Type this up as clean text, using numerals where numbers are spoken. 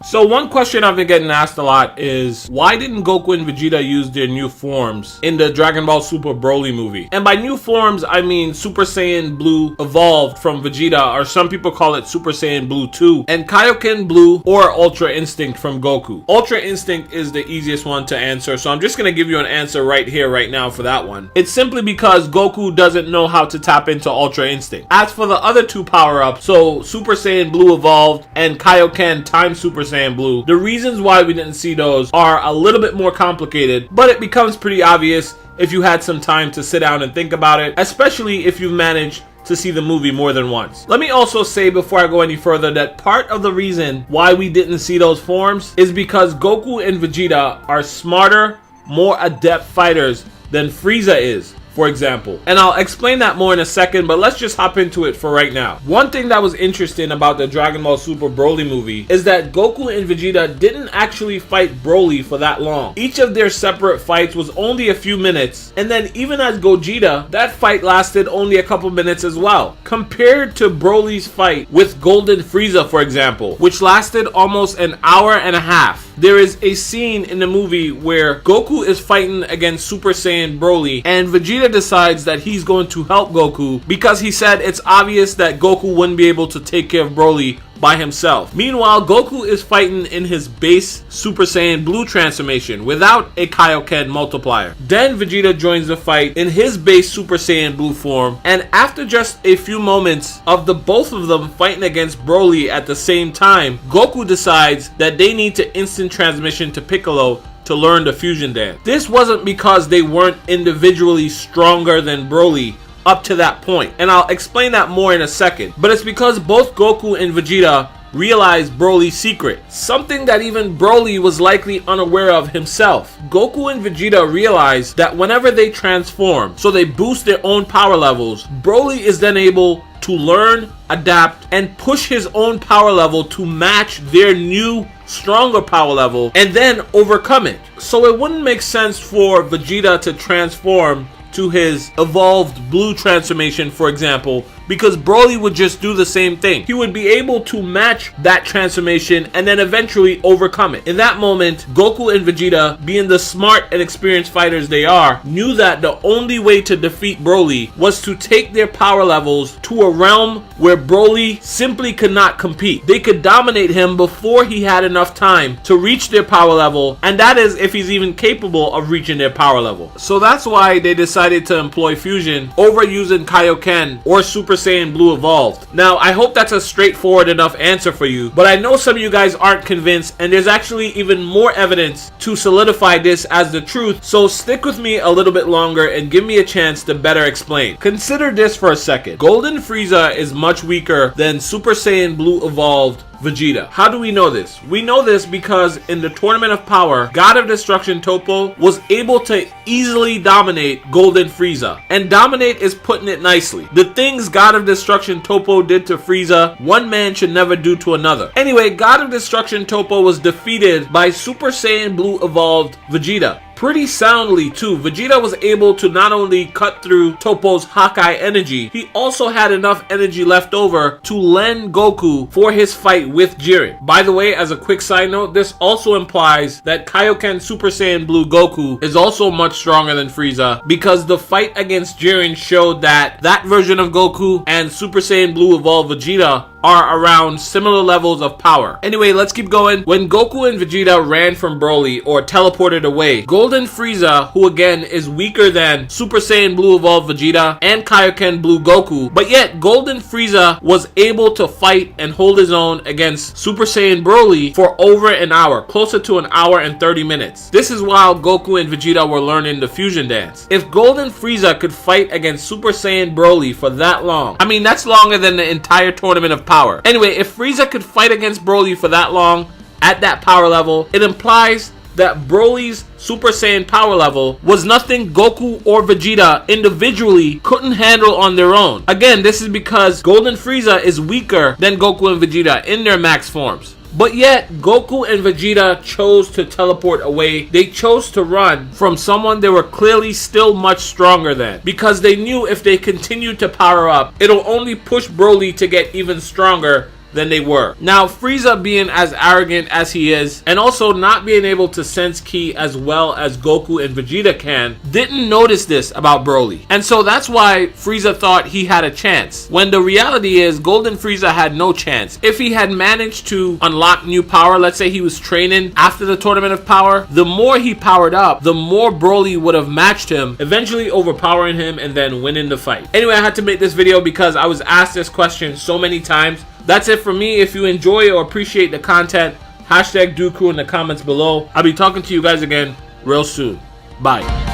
So one question I've been getting asked a lot is, why didn't Goku and Vegeta use their new forms in the Dragon Ball Super Broly movie? And by new forms, I mean Super Saiyan Blue evolved from Vegeta, or some people call it Super Saiyan Blue 2, and Kaioken Blue or Ultra Instinct from Goku. Ultra Instinct is the easiest one to answer, so I'm just going to give you an answer right here, right now for that one. It's simply because Goku doesn't know how to tap into Ultra Instinct. As for the other two power-ups, so Super Saiyan Blue evolved and Kaioken times Super Saiyan Blue, the reasons why we didn't see those are a little bit more complicated, but it becomes pretty obvious if you had some time to sit down and think about it, especially if you've managed to see the movie more than once. Let me also say before I go any further that part of the reason why we didn't see those forms is because Goku and Vegeta are smarter, more adept fighters than Frieza is, for example. And I'll explain that more in a second, but let's just hop into it for right now. One thing that was interesting about the Dragon Ball Super Broly movie is that Goku and Vegeta didn't actually fight Broly for that long. Each of their separate fights was only a few minutes, and then even as Gogeta, that fight lasted only a couple minutes as well. Compared to Broly's fight with Golden Frieza, for example, which lasted almost an hour and a half. There is a scene in the movie where Goku is fighting against Super Saiyan Broly, and Vegeta decides that he's going to help Goku because he said it's obvious that Goku wouldn't be able to take care of Broly by himself. Meanwhile, Goku is fighting in his base Super Saiyan Blue transformation without a Kaioken multiplier. Then Vegeta joins the fight in his base Super Saiyan Blue form, and after just a few moments of the both of them fighting against Broly at the same time, Goku decides that they need to instant transmission to Piccolo to learn the fusion dance. This wasn't because they weren't individually stronger than Broly up to that point, and I'll explain that more in a second, but it's because both Goku and Vegeta realized Broly's secret, something that even Broly was likely unaware of himself. Goku and Vegeta realized that whenever they transform, so they boost their own power levels, Broly is then able to learn, adapt, and push his own power level to match their new stronger power level and then overcome it. So it wouldn't make sense for Vegeta to transform to his evolved blue transformation, for example, because Broly would just do the same thing. He would be able to match that transformation and then eventually overcome it. In that moment, Goku and Vegeta, being the smart and experienced fighters they are, knew that the only way to defeat Broly was to take their power levels to a realm where Broly simply could not compete. They could dominate him before he had enough time to reach their power level, and that is if he's even capable of reaching their power level. So that's why they decided to employ fusion over using Kaioken or Super Saiyan Blue evolved. Now, I hope that's a straightforward enough answer for you, but I know some of you guys aren't convinced, and there's actually even more evidence to solidify this as the truth, so stick with me a little bit longer and give me a chance to better explain. Consider this for a second. Golden Frieza is much weaker than Super Saiyan Blue evolved Vegeta. How do we know this? We know this because in the Tournament of Power, God of Destruction Toppo was able to easily dominate Golden Frieza. And dominate is putting it nicely. The things God of Destruction Toppo did to Frieza, one man should never do to another. Anyway, God of Destruction Toppo was defeated by Super Saiyan Blue evolved Vegeta. Pretty soundly too. Vegeta was able to not only cut through Toppo's Hawkeye energy, he also had enough energy left over to lend Goku for his fight with Jiren. By the way, as a quick side note, this also implies that Kaioken Super Saiyan Blue Goku is also much stronger than Frieza, because the fight against Jiren showed that that version of Goku and Super Saiyan Blue evolved Vegeta are around similar levels of power. Anyway, let's keep going. When Goku and Vegeta ran from Broly or teleported away, Golden Frieza, who again is weaker than Super Saiyan Blue evolved Vegeta and Kaioken Blue Goku, but yet Golden Frieza was able to fight and hold his own against Super Saiyan Broly for over an hour, closer to an hour and 30 minutes. This is while Goku and Vegeta were learning the fusion dance. If Golden Frieza could fight against Super Saiyan Broly for that long, I mean, that's longer than the entire Tournament of Power. Anyway, if Frieza could fight against Broly for that long at that power level, it implies that Broly's Super Saiyan power level was nothing Goku or Vegeta individually couldn't handle on their own. Again, this is because Golden Frieza is weaker than Goku and Vegeta in their max forms. But yet, Goku and Vegeta chose to teleport away. They chose to run from someone they were clearly still much stronger than, because they knew if they continued to power up, it'll only push Broly to get even stronger than they were. Now, Frieza being as arrogant as he is, and also not being able to sense ki as well as Goku and Vegeta can, didn't notice this about Broly. And so that's why Frieza thought he had a chance, when the reality is Golden Frieza had no chance. If he had managed to unlock new power, let's say he was training after the Tournament of Power, the more he powered up, the more Broly would have matched him, eventually overpowering him and then winning the fight. Anyway, I had to make this video because I was asked this question so many times. That's it for me. If you enjoy or appreciate the content, hashtag Dooku in the comments below. I'll be talking to you guys again real soon. Bye.